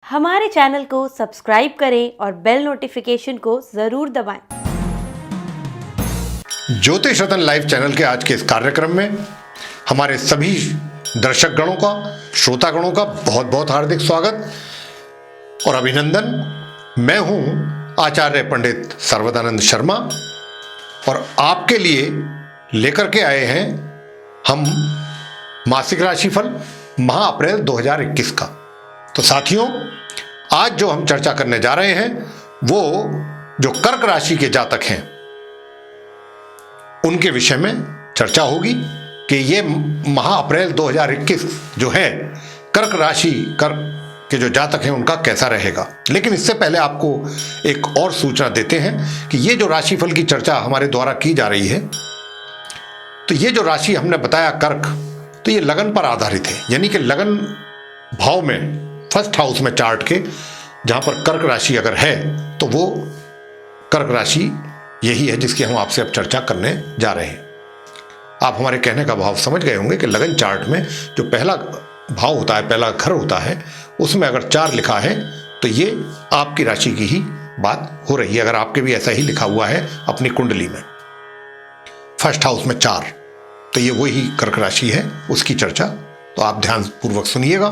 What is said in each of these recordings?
हमारे चैनल को सब्सक्राइब करें और बेल नोटिफिकेशन को जरूर दबाएं। ज्योतिष रतन लाइव चैनल के आज के इस कार्यक्रम में हमारे सभी दर्शक गणों का, श्रोता गणों का बहुत बहुत हार्दिक स्वागत और अभिनंदन। मैं हूं आचार्य पंडित सर्वदानंद शर्मा और आपके लिए लेकर के आए हैं हम मासिक राशिफल माह अप्रैल 2021 का। तो साथियों, आज जो हम चर्चा करने जा रहे हैं वो जो कर्क राशि के जातक हैं उनके विषय में चर्चा होगी कि ये माह अप्रैल 2021 जो है कर्क राशि कर्क के जो जातक हैं उनका कैसा रहेगा। लेकिन इससे पहले आपको एक और सूचना देते हैं कि ये जो राशिफल की चर्चा हमारे द्वारा की जा रही है, तो ये जो राशि हमने बताया कर्क, तो ये लगन पर आधारित है। यानी कि लगन भाव में फर्स्ट हाउस में चार्ट के जहां पर कर्क राशि अगर है तो वो कर्क राशि यही है जिसकी हम आपसे अब चर्चा करने जा रहे हैं। आप हमारे कहने का भाव समझ गए होंगे कि लगन चार्ट में जो पहला भाव होता है, पहला घर होता है, उसमें अगर 4 लिखा है तो ये आपकी राशि की ही बात हो रही है। अगर आपके भी ऐसा ही लिखा हुआ है अपनी कुंडली में फर्स्ट हाउस में 4, तो ये वही कर्क राशि है, उसकी चर्चा तो आप ध्यान पूर्वक सुनिएगा।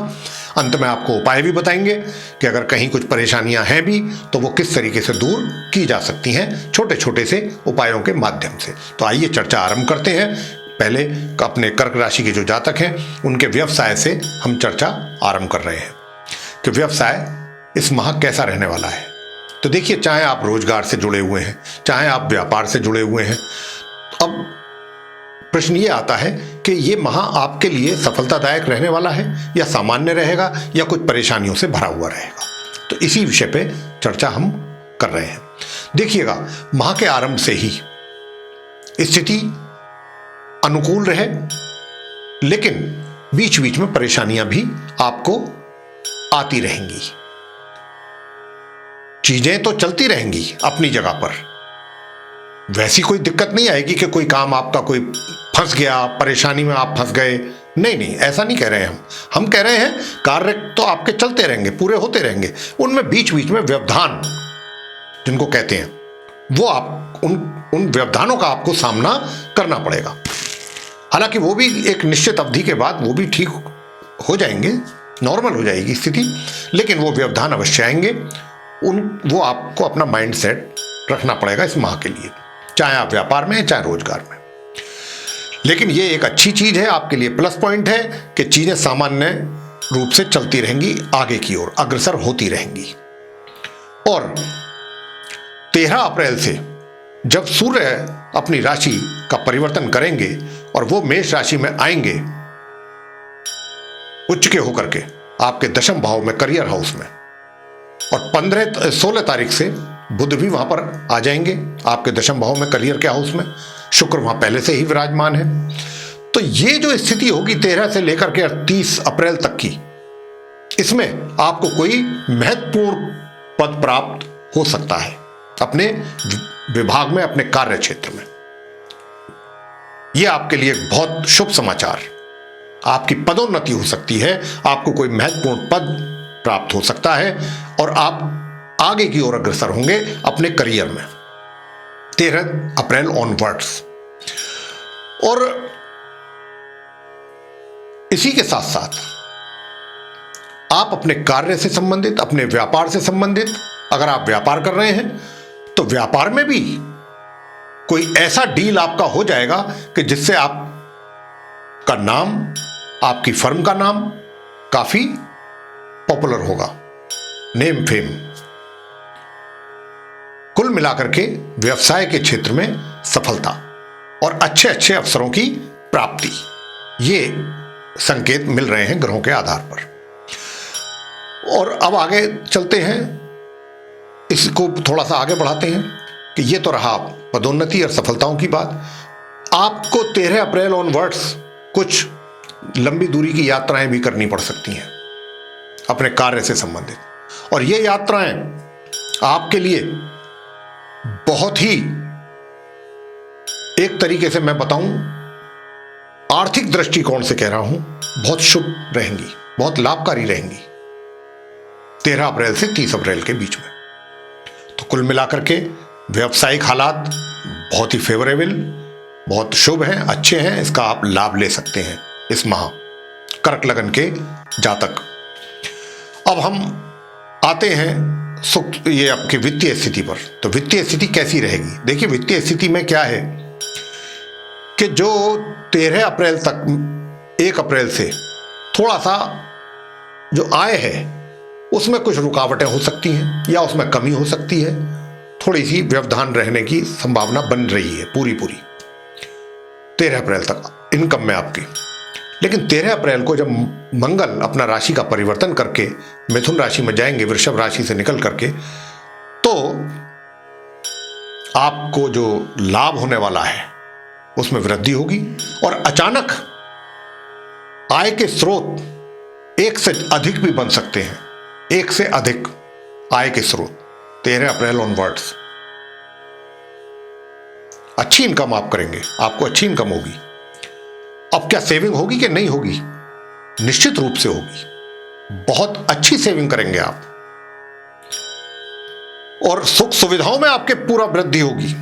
अंत में आपको उपाय भी बताएंगे कि अगर कहीं कुछ परेशानियां हैं भी तो वो किस तरीके से दूर की जा सकती हैं छोटे छोटे से उपायों के माध्यम से। तो आइए चर्चा आरंभ करते हैं। पहले अपने कर्क राशि के जो जातक हैं उनके व्यवसाय से हम चर्चा आरंभ कर रहे हैं कि व्यवसाय इस माह कैसा रहने वाला है। तो देखिए, चाहे आप रोजगार से जुड़े हुए हैं, चाहे आप व्यापार से जुड़े हुए हैं, अब प्रश्न ये आता है कि ये माह आपके लिए सफलतादायक रहने वाला है या सामान्य रहेगा या कुछ परेशानियों से भरा हुआ रहेगा। तो इसी विषय पे चर्चा हम कर रहे हैं। देखिएगा, माह के आरंभ से ही स्थिति अनुकूल रहे, लेकिन बीच बीच में परेशानियां भी आपको आती रहेंगी। चीजें तो चलती रहेंगी अपनी जगह पर, वैसी कोई दिक्कत नहीं आएगी कि कोई काम आपका कोई फंस गया, परेशानी में आप फंस गए। नहीं, ऐसा नहीं कह रहे हैं हम कह रहे हैं कार्य तो आपके चलते रहेंगे, पूरे होते रहेंगे, उनमें बीच बीच में व्यवधान जिनको कहते हैं, वो आप उन व्यवधानों का आपको सामना करना पड़ेगा। हालांकि वो भी एक निश्चित अवधि के बाद वो भी ठीक हो जाएंगे, नॉर्मल हो जाएगी स्थिति, लेकिन वो व्यवधान अवश्य आएंगे। वो आपको अपना माइंड सेट रखना पड़ेगा इस माह के लिए, चाहे आप व्यापार में चाहे रोजगार में। लेकिन ये एक अच्छी चीज है, आपके लिए प्लस पॉइंट है कि चीजें सामान्य रूप से चलती रहेंगी, आगे की ओर अग्रसर होती रहेंगी। और 13 अप्रैल से जब सूर्य अपनी राशि का परिवर्तन करेंगे और वो मेष राशि में आएंगे उच्च के होकर के आपके दशम भाव में, करियर हाउस में, और 16 तारीख से बुध भी वहां पर आ जाएंगे आपके दशम भाव में, करियर के हाउस में। शुक्र वहां पहले से ही विराजमान है। तो ये जो स्थिति होगी 13 से लेकर के 30 अप्रैल तक की, इसमें आपको कोई महत्वपूर्ण पद प्राप्त हो सकता है अपने विभाग में, अपने कार्य क्षेत्र में। यह आपके लिए एक बहुत शुभ समाचार, आपकी पदोन्नति हो सकती है, आपको कोई महत्वपूर्ण पद प्राप्त हो सकता है और आप आगे की ओर अग्रसर होंगे अपने करियर में 13 अप्रैल ऑनवर्ड्स। और इसी के साथ साथ आप अपने कार्य से संबंधित, अपने व्यापार से संबंधित, अगर आप व्यापार कर रहे हैं तो व्यापार में भी कोई ऐसा डील आपका हो जाएगा कि जिससे आपका नाम, आपकी फर्म का नाम काफी पॉपुलर होगा, नेम फेम। कुल मिलाकर के व्यवसाय के क्षेत्र में सफलता और अच्छे अच्छे अवसरों की प्राप्ति, ये संकेत मिल रहे हैं ग्रहों के आधार पर। और अब आगे चलते हैं, इसको थोड़ा सा आगे बढ़ाते हैं कि ये तो रहा पदोन्नति और सफलताओं की बात। आपको 13 अप्रैल ऑनवर्ड्स कुछ लंबी दूरी की यात्राएं भी करनी पड़ सकती हैं अपने कार्य से संबंधित, और ये यात्राएं आपके लिए बहुत ही, एक तरीके से मैं बताऊं, आर्थिक दृष्टिकोण से कह रहा हूं, बहुत शुभ रहेंगी, बहुत लाभकारी रहेंगी। 13 अप्रैल से 30 अप्रैल के बीच में। तो कुल मिलाकर के व्यावसायिक हालात बहुत ही फेवरेबल, बहुत शुभ हैं, अच्छे हैं। इसका आप लाभ ले सकते हैं इस माह कर्क लगन के जातक। अब हम आते हैं ये आपकी वित्तीय स्थिति पर। तो वित्तीय स्थिति कैसी रहेगी? देखिए, वित्तीय स्थिति में क्या है कि जो 13 अप्रैल तक, 1 अप्रैल से थोड़ा सा जो आय है उसमें कुछ रुकावटें हो सकती हैं या उसमें कमी हो सकती है, थोड़ी सी व्यवधान रहने की संभावना बन रही है पूरी 13 अप्रैल तक इनकम में आपकी। लेकिन 13 अप्रैल को जब मंगल अपना राशि का परिवर्तन करके मिथुन राशि में जाएंगे, वृषभ राशि से निकल करके, तो आपको जो लाभ होने वाला है उसमें वृद्धि होगी और अचानक आय के स्रोत एक से अधिक भी बन सकते हैं। एक से अधिक आय के स्रोत 13 अप्रैल ऑनवर्ड्स अच्छी इनकम आप करेंगे, आपको अच्छी इनकम होगी। अब क्या सेविंग होगी कि नहीं होगी? निश्चित रूप से होगी, बहुत अच्छी सेविंग करेंगे आप और सुख सुविधाओं में आपके पूरा वृद्धि होगी।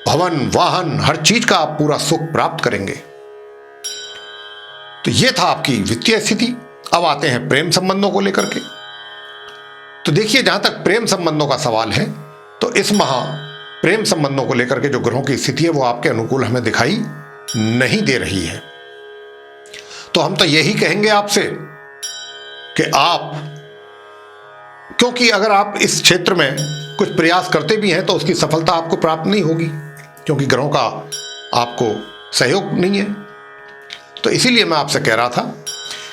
भवन, वाहन, हर चीज का आप पूरा सुख प्राप्त करेंगे। तो यह था आपकी वित्तीय स्थिति। अब आते हैं प्रेम संबंधों को लेकर के। तो देखिए, जहां तक प्रेम संबंधों का सवाल है तो इस माह प्रेम संबंधों को लेकर के जो ग्रहों की स्थिति है वो आपके अनुकूल हमें दिखाई नहीं दे रही है। तो हम तो यही कहेंगे आपसे कि आप, क्योंकि अगर आप इस क्षेत्र में कुछ प्रयास करते भी हैं तो उसकी सफलता आपको प्राप्त नहीं होगी, क्योंकि ग्रहों का आपको सहयोग नहीं है। तो इसीलिए मैं आपसे कह रहा था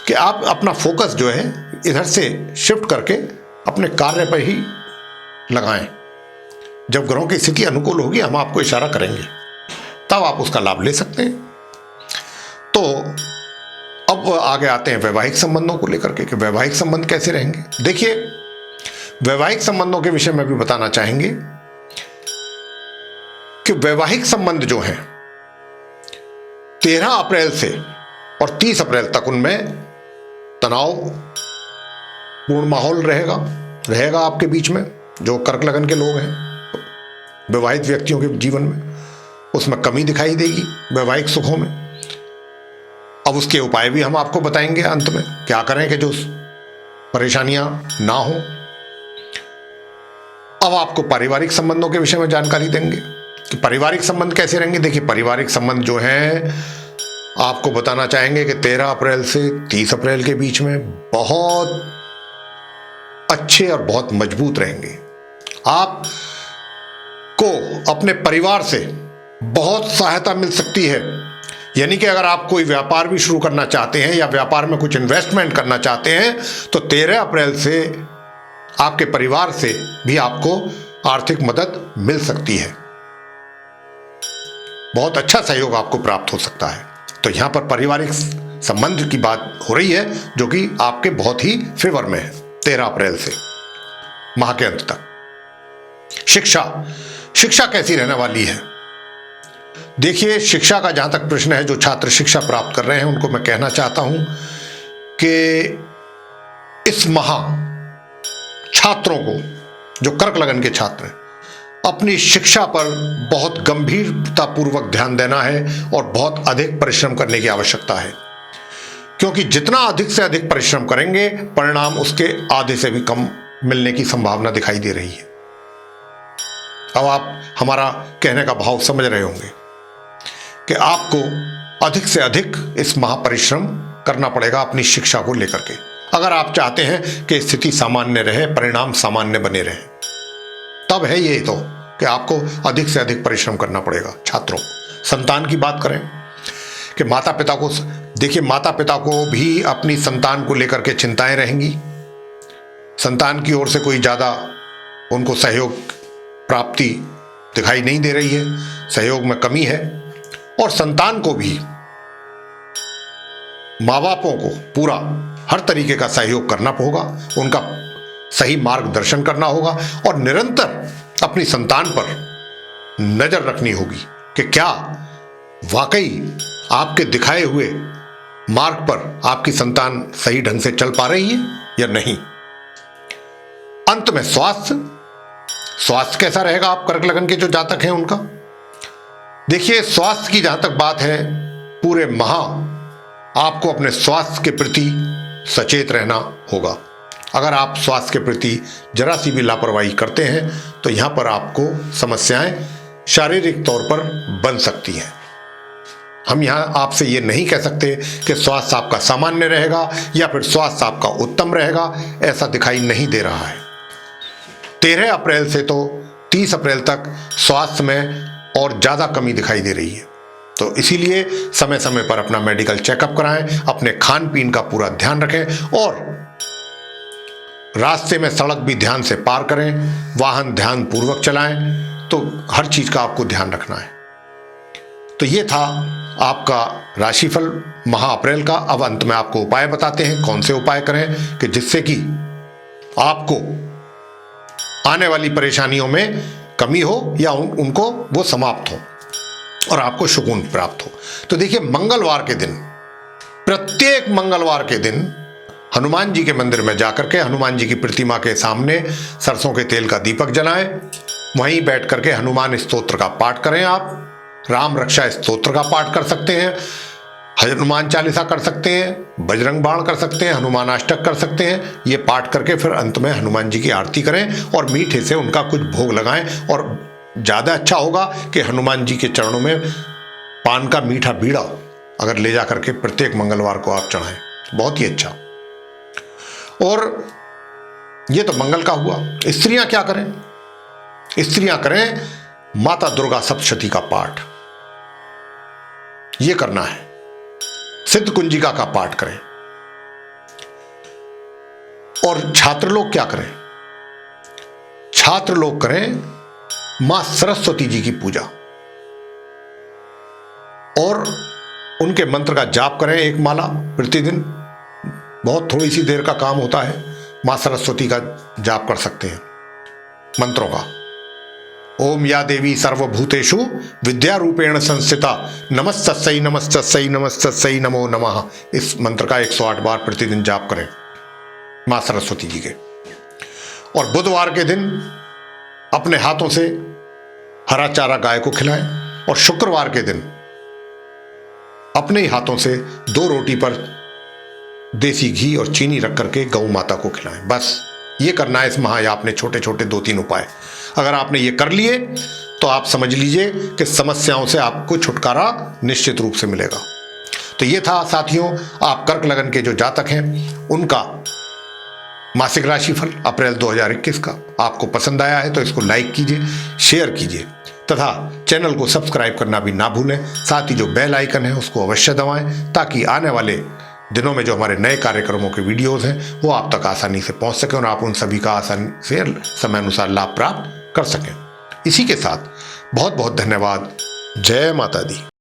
कि आप अपना फोकस जो है इधर से शिफ्ट करके अपने कार्य पर ही लगाएं। जब ग्रहों की स्थिति अनुकूल होगी हम आपको इशारा करेंगे, तब आप उसका लाभ ले सकते हैं। तो अब आगे आते हैं वैवाहिक संबंधों को लेकर के कि वैवाहिक संबंध कैसे रहेंगे। देखिए, वैवाहिक संबंधों के विषय में भी बताना चाहेंगे कि वैवाहिक संबंध जो हैं 13 अप्रैल से और 30 अप्रैल तक उनमें तनाव पूर्ण माहौल रहेगा आपके बीच में। जो कर्क लगन के लोग हैं, विवाहित व्यक्तियों के जीवन में उसमें कमी दिखाई देगी वैवाहिक सुखों में। अब उसके उपाय भी हम आपको बताएंगे अंत में, क्या करें कि जो परेशानियां ना हो। अब आपको पारिवारिक संबंधों के विषय में जानकारी देंगे कि पारिवारिक संबंध कैसे रहेंगे। देखिए, पारिवारिक संबंध जो हैं आपको बताना चाहेंगे कि 13 अप्रैल से 30 अप्रैल के बीच में बहुत अच्छे और बहुत मजबूत रहेंगे। आपको अपने परिवार से बहुत सहायता मिल सकती है। यानी कि अगर आप कोई व्यापार भी शुरू करना चाहते हैं या व्यापार में कुछ इन्वेस्टमेंट करना चाहते हैं तो 13 अप्रैल से आपके परिवार से भी आपको आर्थिक मदद मिल सकती है। बहुत अच्छा सहयोग आपको प्राप्त हो सकता है। तो यहां पर पारिवारिक संबंध की बात हो रही है जो कि आपके बहुत ही फेवर में है 13 अप्रैल से माह के अंत तक। शिक्षा कैसी रहने वाली है? देखिए, शिक्षा का जहां तक प्रश्न है, जो छात्र शिक्षा प्राप्त कर रहे हैं उनको मैं कहना चाहता हूं कि इस माह छात्रों को, जो कर्क लगन के छात्र हैं, अपनी शिक्षा पर बहुत गंभीरतापूर्वक ध्यान देना है और बहुत अधिक परिश्रम करने की आवश्यकता है। क्योंकि जितना अधिक से अधिक परिश्रम करेंगे, परिणाम उसके आधे से भी कम मिलने की संभावना दिखाई दे रही है। अब आप हमारा कहने का भाव समझ रहे होंगे कि आपको अधिक से अधिक इस माह परिश्रम करना पड़ेगा अपनी शिक्षा को लेकर के, अगर आप चाहते हैं कि स्थिति सामान्य रहे, परिणाम सामान्य बने रहे। तब है ये तो कि आपको अधिक से अधिक परिश्रम करना पड़ेगा। छात्रों, संतान की बात करें कि माता पिता को, देखिए, माता पिता को भी अपनी संतान को लेकर के चिंताएं रहेंगी। संतान की ओर से कोई ज़्यादा उनको सहयोग प्राप्ति दिखाई नहीं दे रही है, सहयोग में कमी है। और संतान को भी माँ बापों को पूरा हर तरीके का सहयोग करना होगा, उनका सही मार्गदर्शन करना होगा और निरंतर अपनी संतान पर नजर रखनी होगी कि क्या वाकई आपके दिखाए हुए मार्ग पर आपकी संतान सही ढंग से चल पा रही है या नहीं। अंत में स्वास्थ्य कैसा रहेगा आप कर्क लगन के जो जातक हैं उनका? देखिए, स्वास्थ्य की जहां तक बात है, पूरे माह आपको अपने स्वास्थ्य के प्रति सचेत रहना होगा। अगर आप स्वास्थ्य के प्रति जरा सी भी लापरवाही करते हैं तो यहां पर आपको समस्याएं शारीरिक तौर पर बन सकती हैं। हम यहां आपसे ये नहीं कह सकते कि स्वास्थ्य आपका सामान्य रहेगा या फिर स्वास्थ्य आपका उत्तम रहेगा, ऐसा दिखाई नहीं दे रहा है। 13 अप्रैल से तो 30 अप्रैल तक स्वास्थ्य में और ज़्यादा कमी दिखाई दे रही है। तो इसीलिए समय समय पर अपना मेडिकल चेकअप कराएं, अपने खान पीन का पूरा ध्यान रखें और रास्ते में सड़क भी ध्यान से पार करें, वाहन ध्यान पूर्वक चलाएं। तो हर चीज़ का आपको ध्यान रखना है। तो ये था आपका राशिफल माह अप्रैल का। अब अंत में आपको उपाय बताते हैं, कौन से उपाय करें कि जिससे कि आपको आने वाली परेशानियों में कमी हो या उनको वो समाप्त हो और आपको सुकून प्राप्त हो। तो देखिए, मंगलवार के दिन, प्रत्येक मंगलवार के दिन हनुमान जी के मंदिर में जाकर के हनुमान जी की प्रतिमा के सामने सरसों के तेल का दीपक जलाएं। वहीं बैठ करके हनुमान स्तोत्र का पाठ करें। आप राम रक्षा स्तोत्र का पाठ कर सकते हैं, हनुमान चालीसा कर सकते हैं, बजरंग बाण कर सकते हैं, हनुमान अष्टक कर सकते हैं। ये पाठ करके फिर अंत में हनुमान जी की आरती करें और मीठे से उनका कुछ भोग लगाएं। और ज़्यादा अच्छा होगा कि हनुमान जी के चरणों में पान का मीठा बीड़ा अगर ले जा करके प्रत्येक मंगलवार को आप चढ़ाएं, बहुत ही अच्छा। और ये तो मंगल का हुआ। स्त्रियां क्या करें? स्त्रियां करें माता दुर्गा सप्तशती का पाठ, यह करना है। सिद्ध कुंजिका का पाठ करें। और छात्र लोग क्या करें? छात्र लोग करें मां सरस्वती जी की पूजा और उनके मंत्र का जाप करें, एक माला प्रतिदिन। बहुत थोड़ी सी देर का काम होता है, मां सरस्वती का जाप कर सकते हैं मंत्रों का। ओम या देवी सर्वभूतेषु विद्या रूपेण संस्थिता नमस्तस्यै नमस्तस्यै नमस्तस्यै नमो नमः। इस मंत्र का 108 बार प्रतिदिन जाप करें मां सरस्वती जी के। और बुधवार के दिन अपने हाथों से हरा चारा गाय को खिलाएं और शुक्रवार के दिन अपने ही हाथों से 2 रोटी पर देसी घी और चीनी रख करके गौ माता को खिलाएं। बस ये करना है इस माह। आपने छोटे छोटे 2-3 उपाय अगर आपने ये कर लिए तो आप समझ लीजिए कि समस्याओं से आपको छुटकारा निश्चित रूप से मिलेगा। तो ये था साथियों, आप कर्क लगन के जो जातक हैं उनका मासिक राशिफल अप्रैल 2021 का। आपको पसंद आया है तो इसको लाइक कीजिए, शेयर कीजिए तथा चैनल को सब्सक्राइब करना भी ना भूलें। साथ ही जो बेल आइकन है उसको अवश्य दबाएं ताकि आने वाले दिनों में जो हमारे नए कार्यक्रमों के वीडियोस हैं वो आप तक आसानी से पहुंच सकें और आप उन सभी का आसानी से समय अनुसार लाभ प्राप्त कर सकें। इसी के साथ बहुत बहुत धन्यवाद। जय माता दी।